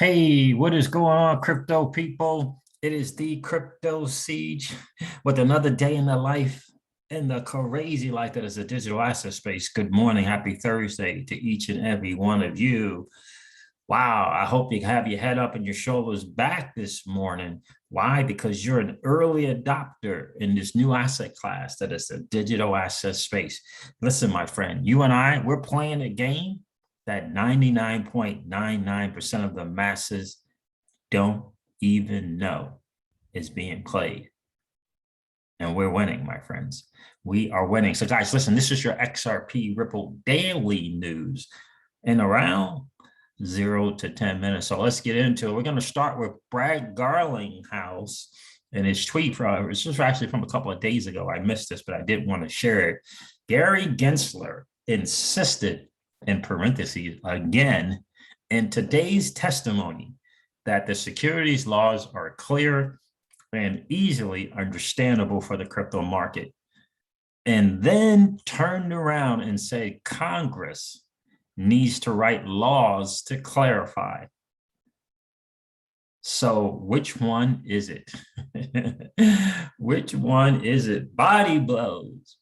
Hey, what is going on, crypto people? It is the crypto siege with another day in the life in the crazy life that is a digital asset space. Good morning, happy Thursday to each and every one of you. Wow, I hope you have your head up and your shoulders back this morning. Why? Because you're an early adopter in this new asset class that is the digital asset space. Listen, my friend, you and I, we're playing a game that 99.99% of the masses don't even know is being played. And we're winning, my friends. We are winning. So guys, listen, this is your XRP Ripple daily news in around 0 to 10 minutes. So let's get into it. We're going to start with Brad Garlinghouse and his tweet from, this was actually from a couple of days ago. I missed this, but I did want to share it. Gary Gensler insisted, in parentheses, again, in today's testimony that the securities laws are clear and easily understandable for the crypto market, and then turned around and said Congress needs to write laws to clarify. So which one is it? Which one is it? Body blows,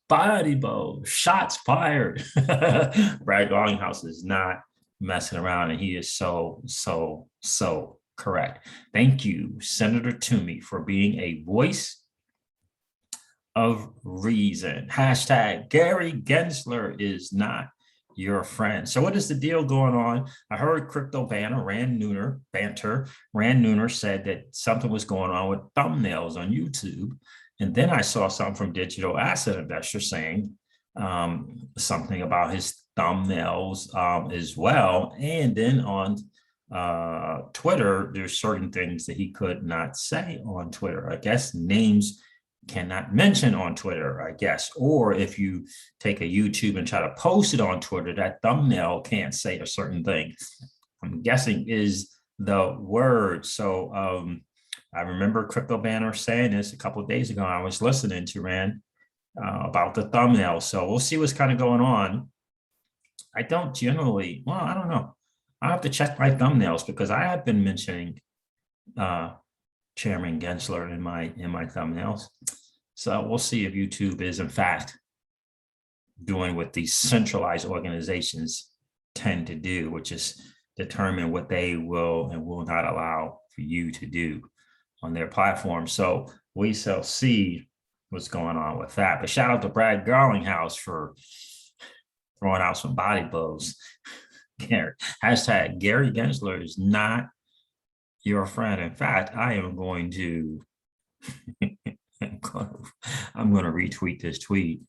shots fired. Brad Garlinghouse is not messing around, and he is so correct. Thank you, Senator Toomey, for being a voice of reason. Hashtag Gary Gensler is not your friend. So what is the deal going on? I heard crypto banner Rand Nooner said that something was going on with thumbnails on YouTube. And then I saw something from Digital Asset Investor saying something about his thumbnails as well. And then on Twitter, there's certain things that he could not say on Twitter. I guess names cannot mention on Twitter, I guess. Or if you take a YouTube and try to post it on Twitter, that thumbnail can't say a certain thing. I'm guessing is the word. So I remember Crypto Banner saying this a couple of days ago. I was listening to Rand about the thumbnail. So we'll see what's kind of going on. I don't generally, well, I don't know. I have to check my thumbnails because I have been mentioning Chairman Gensler in my thumbnails. So we'll see if YouTube is in fact doing what these centralized organizations tend to do, which is determine what they will and will not allow for you to do on their platform. So we shall see what's going on with that. But shout out to Brad Garlinghouse for throwing out some body blows. Hashtag Gary Gensler is not your friend. In fact, I am going to I'm going to retweet this tweet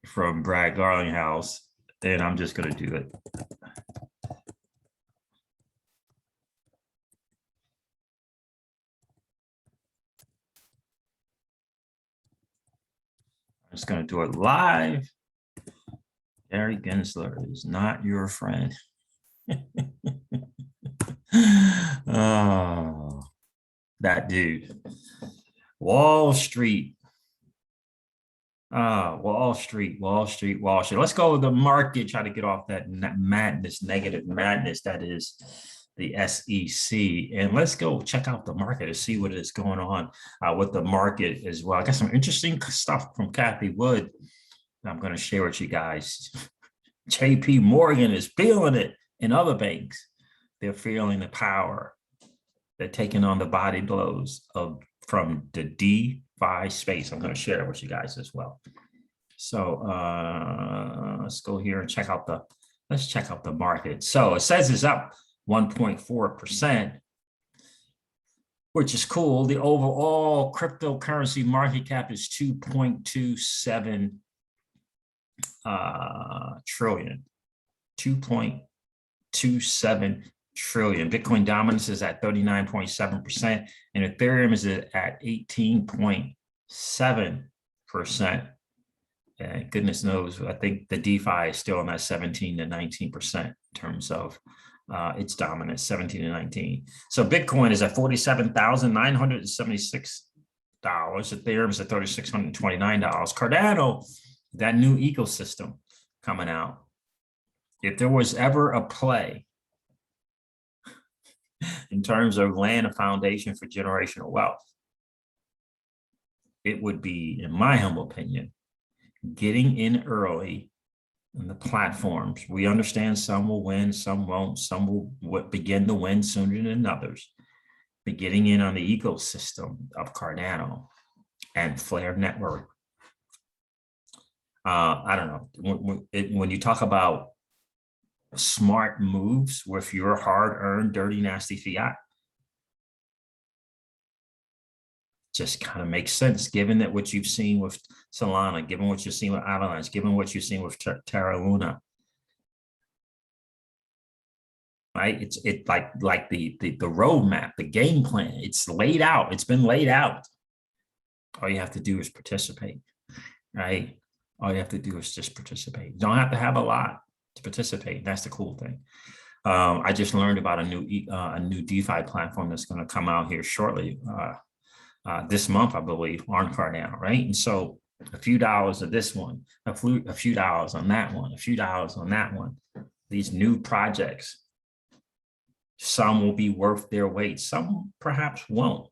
from Brad Garlinghouse, and I'm just going to do it. I'm just going to do it live. Gary Gensler is not your friend. Oh, that dude. Wall Street. Wall Street. Let's go with the market. Try to get off that madness, negative madness that is the SEC. And let's go check out the market and see what is going on with the market as well. I got some interesting stuff from Cathie Wood I'm going to share with you guys. J.P. Morgan is feeling it, and other banks. They're feeling the power. They're taking on the body blows from the DeFi space. I'm going to share it with you guys as well. So let's go here and check out the market. So it says it's up 1.4%, which is cool. The overall cryptocurrency market cap is 2.27 trillion. 2.27 trillion. Bitcoin dominance is at 39.7%, and Ethereum is at 18.7%. And goodness knows, I think the DeFi is still in that 17 to 19% in terms of its dominance, 17 to 19. So Bitcoin is at $47,976. Ethereum is at $3,629. Cardano, that new ecosystem coming out. If there was ever a play in terms of laying a foundation for generational wealth, it would be, in my humble opinion, getting in early in the platforms. We understand some will win, some won't, some will begin to win sooner than others. But getting in on the ecosystem of Cardano and Flare Network. I don't know, when you talk about smart moves with your hard-earned, dirty, nasty fiat, just kind of makes sense, given that what you've seen with Solana, given what you've seen with Avalanche, given what you've seen with Terra Luna, right? It's like the roadmap, the game plan. It's laid out. It's been laid out. All you have to do is participate, right? All you have to do is just participate. You don't have to have a lot to participate. That's the cool thing. I just learned about a new DeFi platform that's going to come out here shortly. This month, I believe, on Cardano, right? And so a few dollars of this one, a few dollars on that one, a few dollars on that one. These new projects, some will be worth their weight. Some perhaps won't.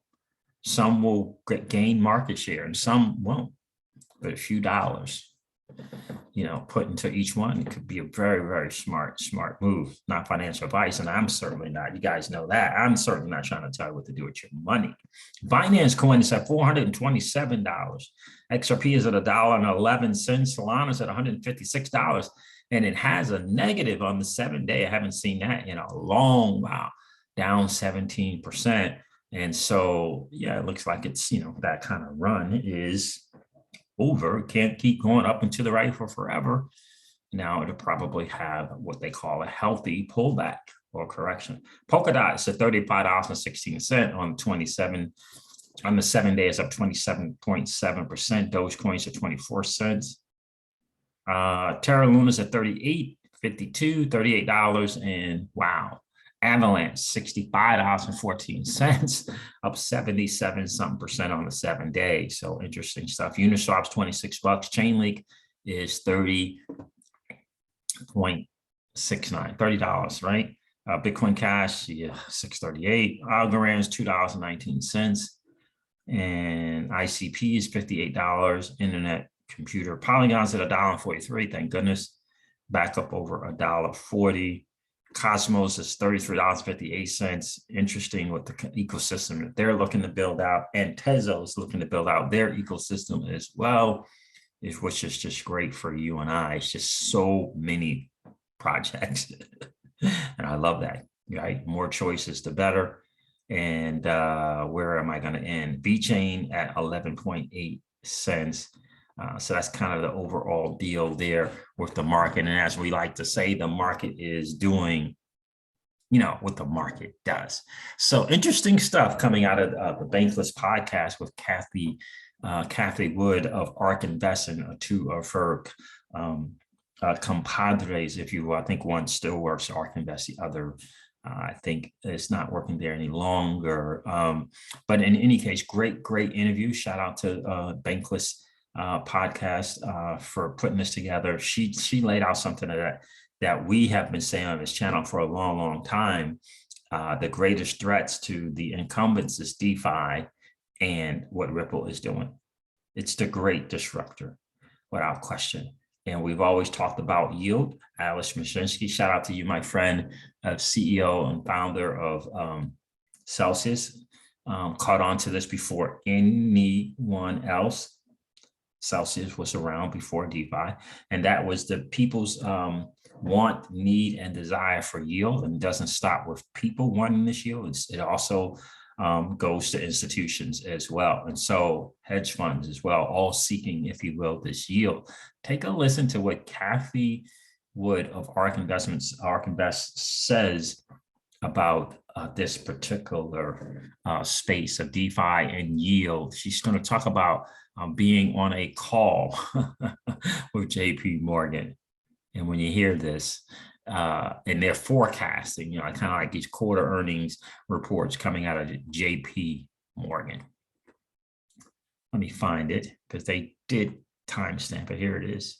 Some will gain market share and some won't. But a few dollars, put into each one, it could be a very, very smart move. Not financial advice, and I'm certainly not. You guys know that. I'm certainly not trying to tell you what to do with your money. Binance Coin is at $427. XRP is at $1.11. Solana is at $156. And it has a negative on the 7-day. I haven't seen that in a long while, down 17%. And so, yeah, it looks like it's, that kind of run is over. Can't keep going up and to the right for forever. Now it'll probably have what they call a healthy pullback or correction. Polkadot is at $35.16 on the 7-day is up 27.7%. Dogecoin's at 24 cents. Terra Luna's at $38.52, $38, and wow. Avalanche, $65.14, up 77% on the 7-day. So interesting stuff. Uniswap's $26. Chainlink is $30.69, $30, right? Bitcoin Cash, yeah, $6.38. Algorand's $2.19. And ICP is $58. Internet Computer Polygon's at $1.43. Thank goodness. Back up over $1.40. Cosmos is $33.58. Interesting what the ecosystem that they're looking to build out, and Tezos is looking to build out their ecosystem as well, which is just great for you and I. It's just so many projects, and I love that. Right, more choices, the better. And where am I going to end? VeChain at 11.8 cents. So that's kind of the overall deal there with the market. And as we like to say, the market is doing, what the market does. So interesting stuff coming out of the Bankless podcast with Cathie Wood of ARK Investment, two of her compadres, if you will. I think one still works at ARK Invest, the other I think it's not working there any longer. But in any case, great interview. Shout out to Bankless podcast for putting this together. She laid out something that we have been saying on this channel for a long time. The greatest threats to the incumbents is DeFi and what Ripple is doing. It's the great disruptor, without question. And we've always talked about yield. Alice Mashinsky, shout out to you, my friend, CEO and founder of Celsius. Caught on to this before anyone else. Celsius was around before DeFi, and that was the people's want, need, and desire for yield. And it doesn't stop with people wanting this yield. It also goes to institutions as well. And so hedge funds as well, all seeking, if you will, this yield. Take a listen to what Cathie Wood of ARK Invest says about this particular space of DeFi and yield. She's going to talk about being on a call with J.P. Morgan. And when you hear this, and they're forecasting, kind of like these quarter earnings reports coming out of J.P. Morgan. Let me find it because they did timestamp it. Here it is.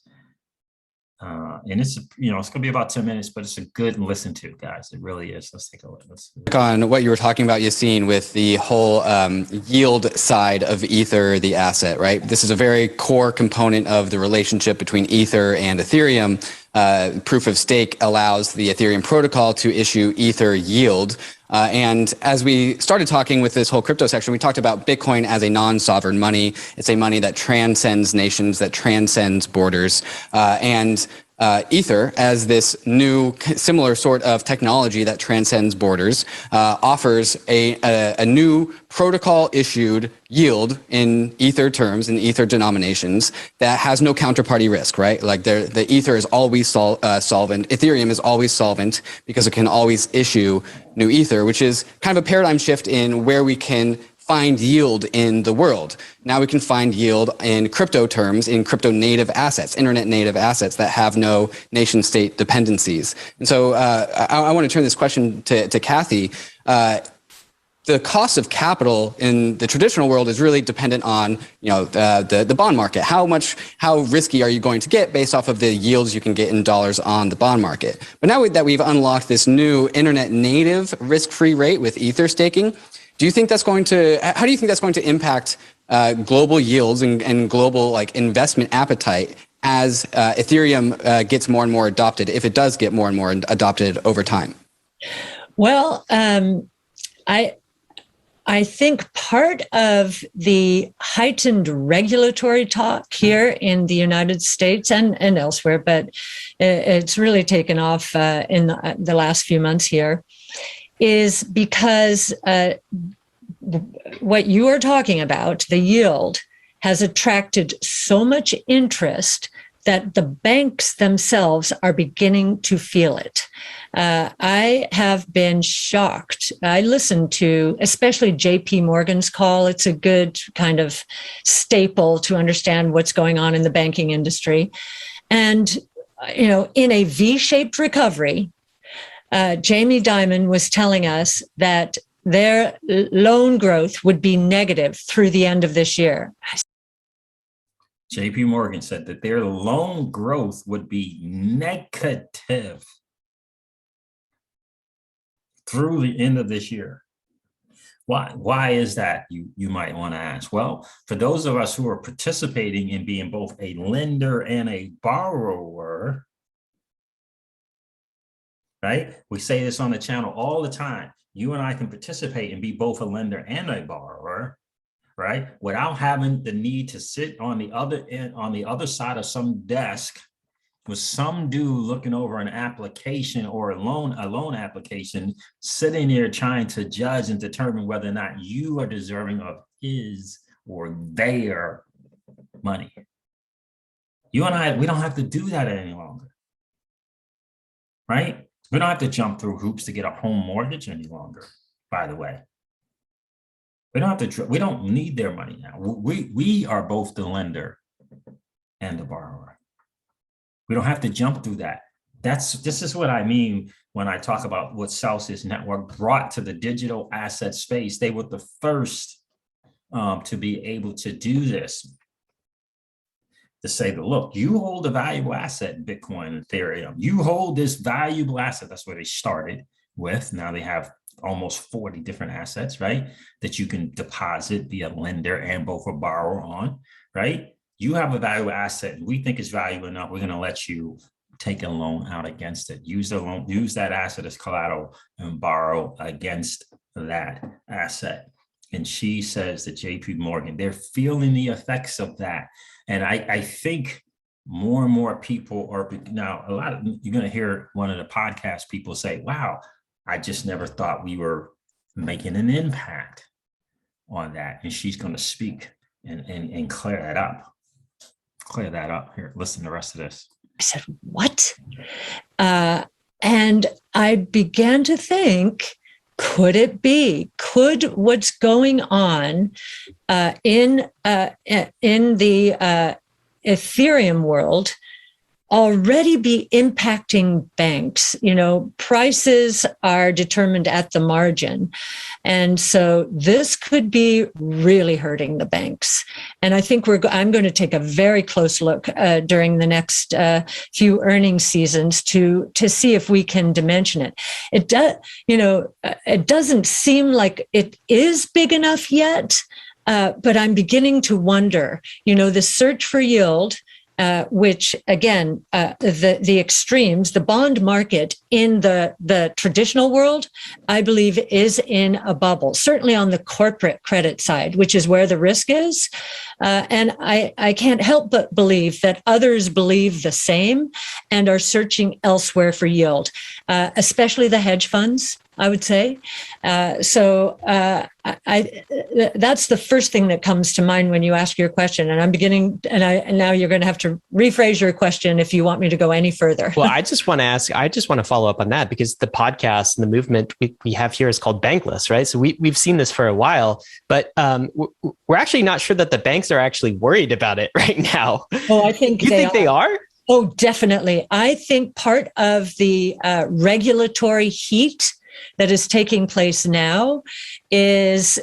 And it's, it's going to be about 10 minutes, but it's a good listen to, guys. It really is. Let's take a look. On what you were talking about, Yassine, with the whole yield side of Ether, the asset, right? This is a very core component of the relationship between Ether and Ethereum. Proof of stake allows the Ethereum protocol to issue Ether yield. And as we started talking with this whole crypto section, we talked about Bitcoin as a non-sovereign money. It's a money that transcends nations, that transcends borders. And Ether, as this new similar sort of technology that transcends borders, offers a new protocol issued yield in Ether terms, in Ether denominations, that has no counterparty risk, right? Like the Ether is always solvent. Ethereum is always solvent because it can always issue new Ether, which is kind of a paradigm shift in where we can find yield in the world. Now we can find yield in crypto terms, in crypto native assets, internet native assets that have no nation state dependencies. And so I want to turn this question to Cathie. The cost of capital in the traditional world is really dependent on, the bond market. How risky are you going to get based off of the yields you can get in dollars on the bond market? But now that we've unlocked this new internet native risk-free rate with Ether staking, how do you think that's going to impact global yields and global investment appetite as Ethereum gets more and more adopted, if it does get more and more adopted over time? Well, I think part of the heightened regulatory talk here in the United States and elsewhere, but it's really taken off in the last few months here, is because what you are talking about, the yield, has attracted so much interest that the banks themselves are beginning to feel it. I have been shocked. I listened to especially J.P. Morgan's call. It's a good kind of staple to understand what's going on in the banking industry. And, in a V-shaped recovery, Jamie Dimon was telling us that their loan growth would be negative through the end of this year. J.P. Morgan said that their loan growth would be negative through the end of this year. Why is that, you might want to ask? Well, for those of us who are participating in being both a lender and a borrower, right? We say this on the channel all the time. You and I can participate and be both a lender and a borrower, right? Without having the need to sit on the other end, on the other side of some desk with some dude looking over an application or a loan application, sitting there trying to judge and determine whether or not you are deserving of his or their money. You and I, we don't have to do that any longer, right? We don't have to jump through hoops to get a home mortgage any longer, by the way. We don't have to, we don't need their money now. We are both the lender and the borrower. We don't have to jump through that. This is what I mean when I talk about what Celsius Network brought to the digital asset space. They were the first to be able to do this. To say that, look, you hold a valuable asset in Bitcoin and Ethereum. You hold this valuable asset. That's where they started with. Now they have almost 40 different assets, right? That you can deposit, be a lender and both a borrower on, right? You have a valuable asset. We think it's valuable enough. We're going to let you take a loan out against it. Use the loan, use that asset as collateral and borrow against that asset. And she says that JP Morgan, they're feeling the effects of that. And I think more and more people are now, you're going to hear one of the podcast people say, wow, I just never thought we were making an impact on that. And she's going to speak and clear that up. Clear that up. Here, listen to the rest of this. I said, what? And I began to think, could it be? Could what's going on in the Ethereum world already be impacting banks. You know, prices are determined at the margin. And so this could be really hurting the banks. And I think I'm going to take a very close look during the next few earnings seasons to see if we can dimension it. It does, you know, it doesn't seem like it is big enough yet, but I'm beginning to wonder, you know, the search for yield, which again, the extremes, the bond market in the traditional world, I believe is in a bubble, certainly on the corporate credit side, which is where the risk is. And I can't help but believe that others believe the same and are searching elsewhere for yield, especially the hedge funds, I would say. That's the first thing that comes to mind when you ask your question. And I'm beginning, and now you're going to have to rephrase your question if you want me to go any further. Well, I just want to follow up on that, because the podcast and the movement we have here is called Bankless, right? So we've seen this for a while, but we're actually not sure that the banks are actually worried about it right now. Oh, I think they are? Oh, definitely. I think part of the regulatory heat that is taking place now is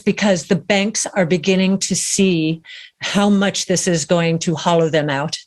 because the banks are beginning to see how much this is going to hollow them out.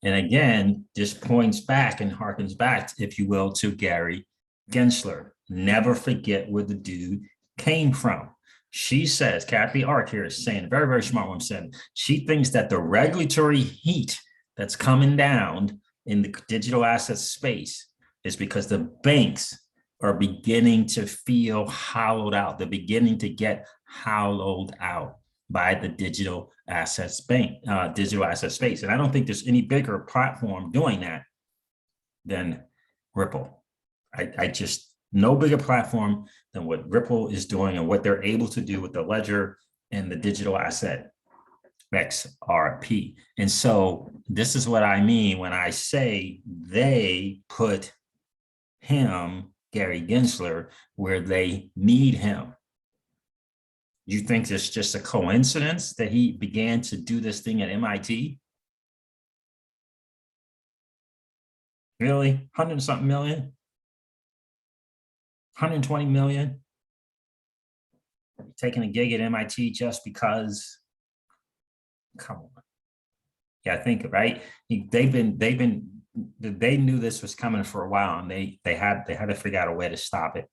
And again, this points back and harkens back, if you will, to Gary Gensler. Never forget where the dude came from. She says, Cathie Ark here is saying, very, very smart woman said, she thinks that the regulatory heat that's coming down in the digital asset space is because the banks are beginning to feel hollowed out. They're beginning to get hollowed out by the digital asset space. And I don't think there's any bigger platform doing that than Ripple. I just, no bigger platform than what Ripple is doing and what they're able to do with the ledger and the digital asset XRP. And so this is what I mean when I say they put him, Gary Gensler, where they need him. You think it's just a coincidence that he began to do this thing at MIT? Really? 100-something million? 120 million? Taking a gig at MIT just because? Come on. Yeah, think, right? They knew this was coming for a while, and they had to figure out a way to stop it.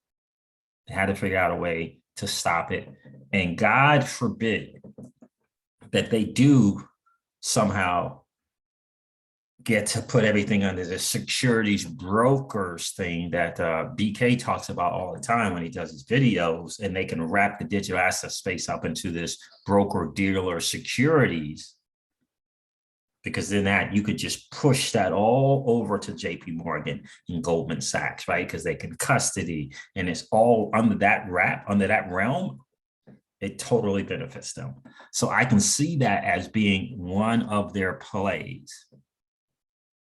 They had to figure out a way to stop it. And God forbid that they do somehow get to put everything under the securities brokers thing that BK talks about all the time when he does his videos, and they can wrap the digital asset space up into this broker dealer securities, because then that you could just push that all over to JP Morgan and Goldman Sachs, right? Because they can custody, and it's all under that wrap, under that realm. It totally benefits them. So I can see that as being one of their plays.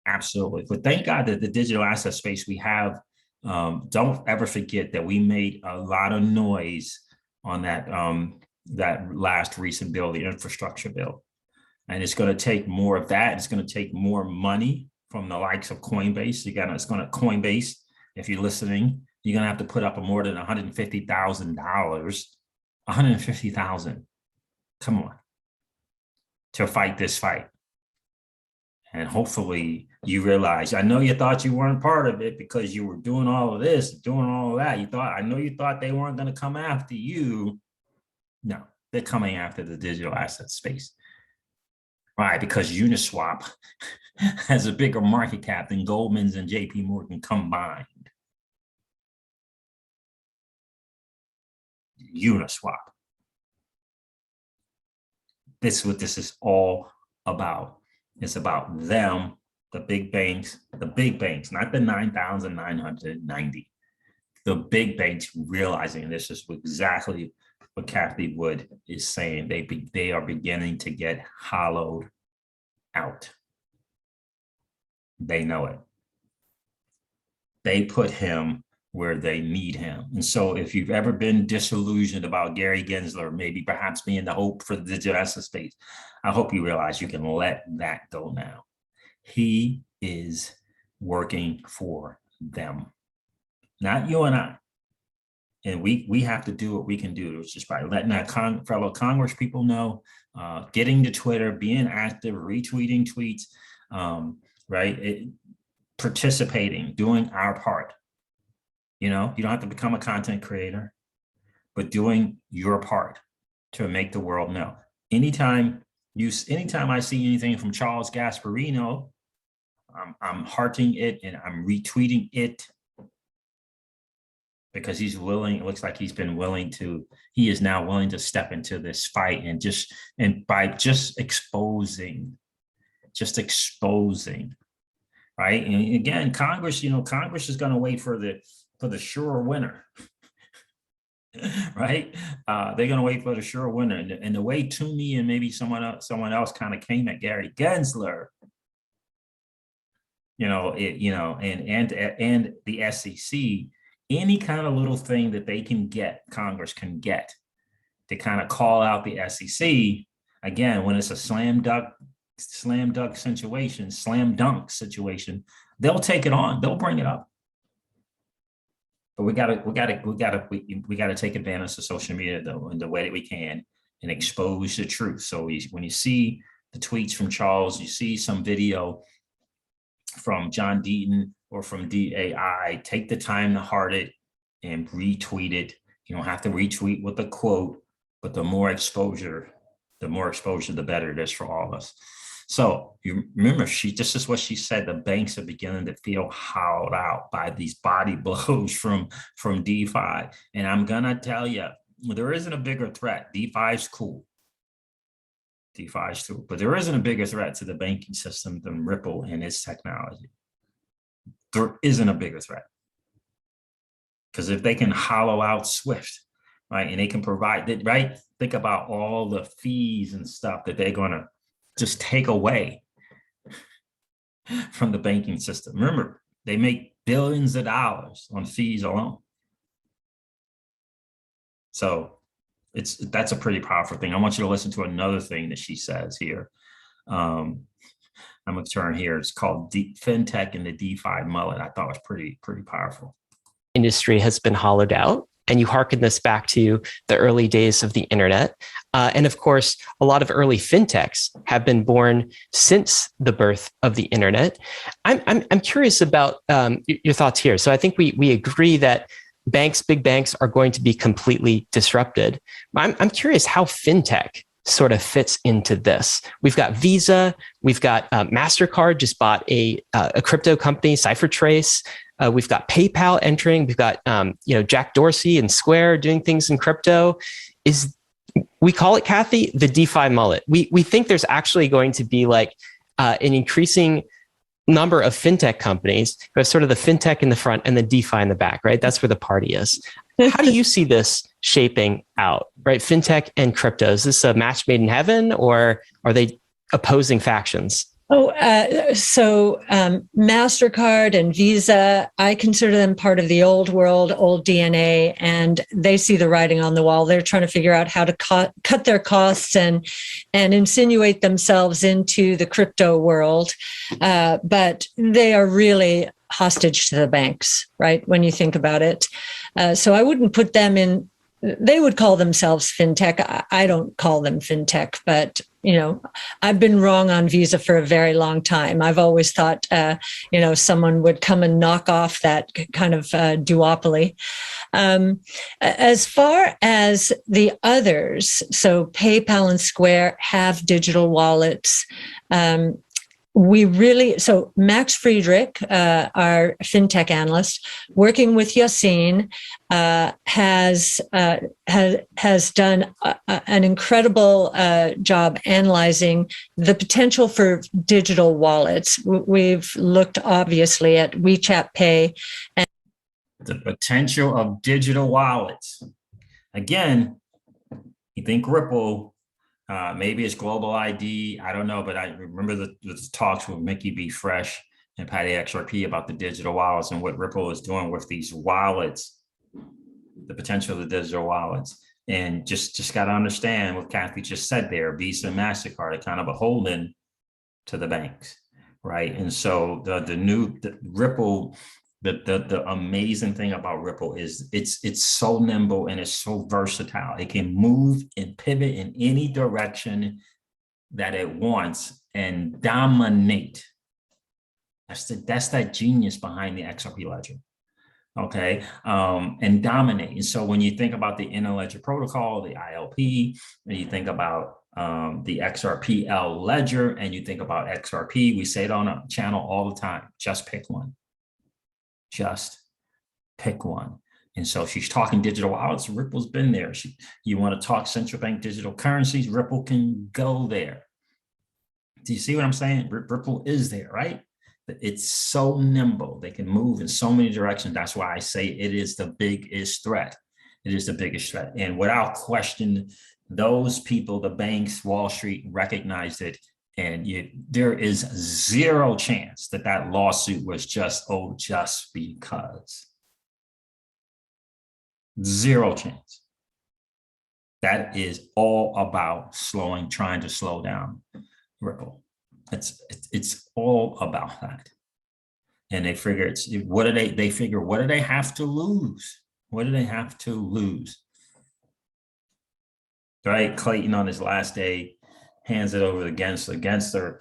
Absolutely. But thank God that the digital asset space we have, don't ever forget that we made a lot of noise on that last recent bill, the infrastructure bill. And it's going to take more of that. It's going to take more money from the likes of Coinbase. It's going to Coinbase, if you're listening, you're going to have to put up more than $150,000. $150,000. Come on. To fight this fight. And hopefully you realize, I know you thought you weren't part of it because you were doing all of this, doing all of that. I know you thought they weren't going to come after you. No, they're coming after the digital asset space. Right, because Uniswap has a bigger market cap than Goldman's and JP Morgan combined. Uniswap. This is what this is all about. It's about them, the big banks, not the 9,990. The big banks realizing this is exactly what Cathie Wood is saying. They are beginning to get hollowed out. They know it. They put him where they need him. And so if you've ever been disillusioned about Gary Gensler, maybe perhaps being the hope for the digital asset space, I hope you realize you can let that go now. He is working for them, not you and I. And we have to do what we can do, which is by letting our fellow Congress people know, getting to Twitter, being active, retweeting tweets, right? Participating, doing our part. You know, you don't have to become a content creator, but doing your part to make the world know. Anytime I see anything from Charles Gasparino, I'm hearting it and I'm retweeting it, because he's willing. It looks like he is now willing to step into this fight, and by just exposing, right? And again, Congress is going to wait for the sure winner, right? They're going to wait for the sure winner. And the way Toomey and maybe someone else kind of came at Gary Gensler, and the SEC, any kind of little thing that they can get, Congress can get, to kind of call out the SEC. Again, when it's a slam dunk situation, they'll take it on. They'll bring it up. But we gotta take advantage of social media though in the way that we can and expose the truth. So when you see the tweets from Charles, you see some video from John Deaton or from DAI, take the time to heart it and retweet it. You don't have to retweet with a quote, but the more exposure, the better it is for all of us. So you remember, this is what she said, the banks are beginning to feel hollowed out by these body blows from DeFi. And I'm gonna tell you, there isn't a bigger threat. DeFi is cool. But there isn't a bigger threat to the banking system than Ripple and its technology. There isn't a bigger threat. Because if they can hollow out Swift, right, and they can provide it, right? Think about all the fees and stuff that they're gonna just take away from the banking system. Remember, they make billions of dollars on fees alone. So that's a pretty powerful thing. I want you to listen to another thing that she says here. I'm gonna turn here. It's called Fintech and the DeFi Mullet. I thought it was pretty powerful. Industry has been hollowed out. And you hearken this back to the early days of the internet. And of course, a lot of early fintechs have been born since the birth of the internet. I'm curious about your thoughts here. So I think we agree that big banks are going to be completely disrupted. I'm curious how fintech sort of fits into this. We've got Visa, we've got MasterCard just bought a crypto company, CipherTrace. We've got PayPal entering. We've got Jack Dorsey and Square doing things in crypto. We call it, Cathie, the DeFi mullet. We think there's actually going to be like an increasing number of fintech companies who have sort of the fintech in the front and the DeFi in the back, right? That's where the party is. How do you see this shaping out, right? Fintech and crypto. Is this a match made in heaven, or are they opposing factions? So MasterCard and Visa, I consider them part of the old world, old DNA, and they see the writing on the wall. They're trying to figure out how to cut their costs and insinuate themselves into the crypto world. But they are really hostage to the banks, right? When you think about it. So I wouldn't put them in. They would call themselves fintech. I don't call them fintech, but I've been wrong on Visa for a very long time. I've always thought, someone would come and knock off that kind of duopoly. As far as the others, so PayPal and Square have digital wallets. So Max Friedrich, our fintech analyst, working with Yassine, has done an incredible job analyzing the potential for digital wallets. We've looked obviously at WeChat Pay. And the potential of digital wallets. Again, you think Ripple, maybe it's global ID. I don't know, but I remember the talks with Mickey B. Fresh and Patty XRP about the digital wallets and what Ripple is doing with these wallets, the potential of the digital wallets. And just got to understand what Cathie just said there, Visa and MasterCard are kind of beholden to the banks, right? And so the Ripple, the amazing thing about Ripple is it's so nimble and it's so versatile. It can move and pivot in any direction that it wants and dominate. That's that genius behind the XRP ledger. Okay, and dominate. And so when you think about the interledger protocol, the ILP, and you think about the XRPL ledger, and you think about XRP, we say it on a channel all the time, just pick one. Just pick one. And so she's talking digital wallets, Ripple's been there. You want to talk central bank digital currencies, Ripple can go there. Do you see what I'm saying? Ripple is there, right? It's so nimble. They can move in so many directions. That's why I say it is the biggest threat. It is the biggest threat. And without question, those people, the banks, Wall Street, recognized it. And there is zero chance that that lawsuit was just because. Zero chance. That is all about trying to slow down Ripple. It's all about that. And they figure what do they have to lose? What do they have to lose? Right? Clayton on his last day hands it over to Gensler. Gensler,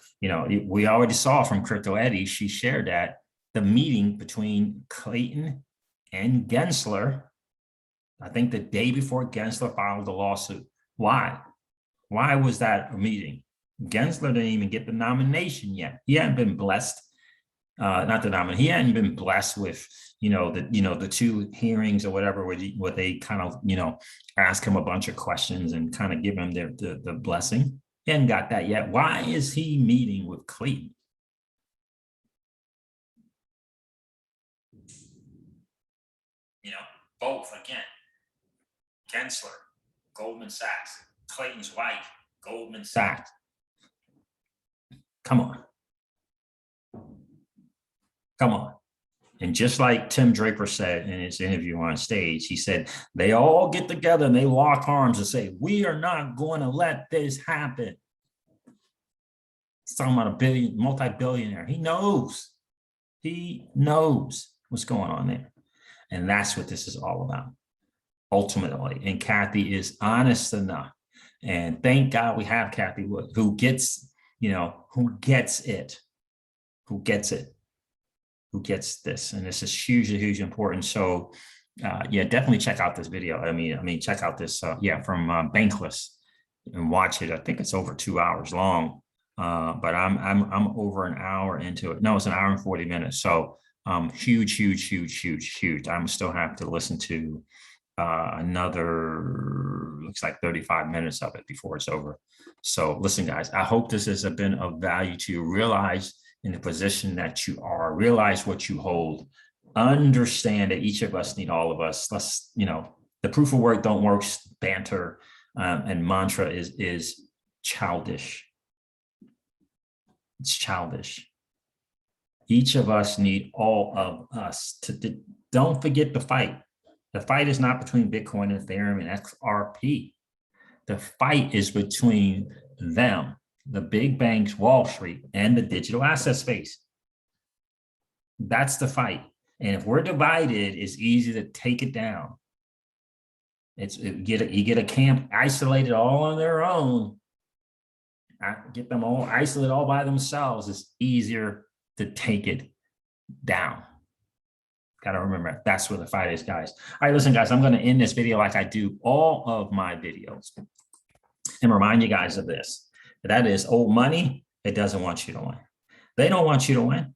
we already saw from Crypto Eddie, she shared that the meeting between Clayton and Gensler, I think the day before Gensler filed the lawsuit. Why? Why was that a meeting? Gensler didn't even get the nomination yet. He hadn't been blessed, not the nomination. He hadn't been blessed with, the two hearings or whatever, where they kind of, ask him a bunch of questions and kind of give him the blessing. He hadn't got that yet. Why is he meeting with Clayton? Both again. Gensler, Goldman Sachs. Clayton's wife, Goldman Sachs. Come on. Come on. And just like Tim Draper said in his interview on stage, he said, they all get together and they lock arms and say, we are not going to let this happen. He's talking about a multi-billionaire. He knows what's going on there. And that's what this is all about, ultimately. And Cathie is honest enough. And thank God we have Cathie Wood, who gets this. And this is hugely important. So definitely check out this video. I mean, check out this, from Bankless and watch it. I think it's over 2 hours long, but I'm over an hour into it. No, it's an hour and 40 minutes. So huge. I'm still have to listen to another, looks like 35 minutes of it before it's over. So listen, guys, I hope this has been of value to you. Realize in the position that you are, realize what you hold, understand that each of us need all of us. Let's, the proof of work don't work banter and mantra is childish. It's childish. Each of us need all of us don't forget the fight. The fight is not between Bitcoin, Ethereum, and XRP. The fight is between them, the big banks, Wall Street, and the digital asset space. That's the fight. And if we're divided, it's easy to take it down. You get a camp isolated all on their own. Get them all isolated all by themselves. It's easier to take it down. Got to remember, that's where the fight is, guys. All right, listen, guys, I'm going to end this video like I do all of my videos and remind you guys of this. That is old money. It doesn't want you to win. They don't want you to win.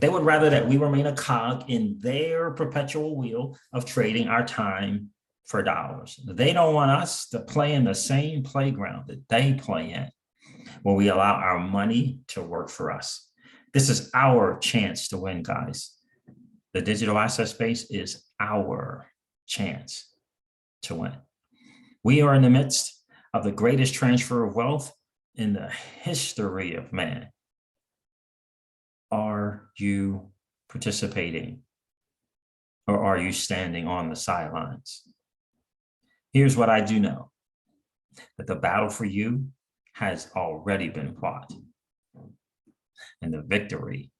They would rather that we remain a cog in their perpetual wheel of trading our time for dollars. They don't want us to play in the same playground that they play in, where we allow our money to work for us. This is our chance to win, guys. The digital asset space is our chance to win. We are in the midst of the greatest transfer of wealth in the history of man. Are you participating, or are you standing on the sidelines? Here's what I do know, that the battle for you has already been fought, and the victory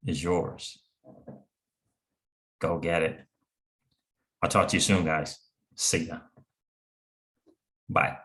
is yours. Go get it. I'll talk to you soon, guys. See ya. Bye.